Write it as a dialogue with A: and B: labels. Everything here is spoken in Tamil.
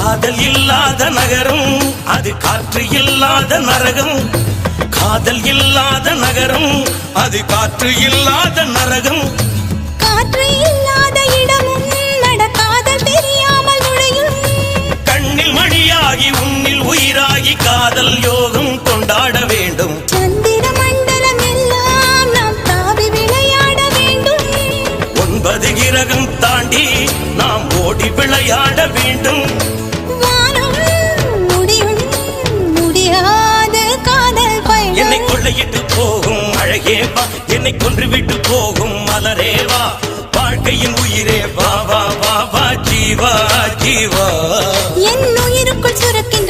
A: காதல் இல்லாத நகரம் அது காற்று இல்லாத நரகம். காதல் இல்லாத நகரம் அது காற்று இல்லாத நரகம்.
B: காற்று இல்லாத இடமும் நடக்காதல் தெரியாமல் நுழையும்.
A: கண்ணில் மணியாகி உன்னில் உயிராகி காதல் யோகம் கொண்டாட வேண்டும்.
B: சந்திர மண்டலம் எல்லாம் நாம் தாவி விளையாட வேண்டும்.
A: 9 கிரகம் தாண்டி நாம் ஓடி விளையாட வேண்டும்.
B: வானம் முடியும் முடியாத காதல் பயணம்.
A: என்னை கொள்ளையிட்டு போகும் அழகே வா, என்னை கொன்றுவிட்டு போகும் மலரே வா, வாழ்க்கையின் உயிரே வா வா வா வா ஜீவா ஜீவா.
B: என் உயிருக்குள் சுரக்கின்ற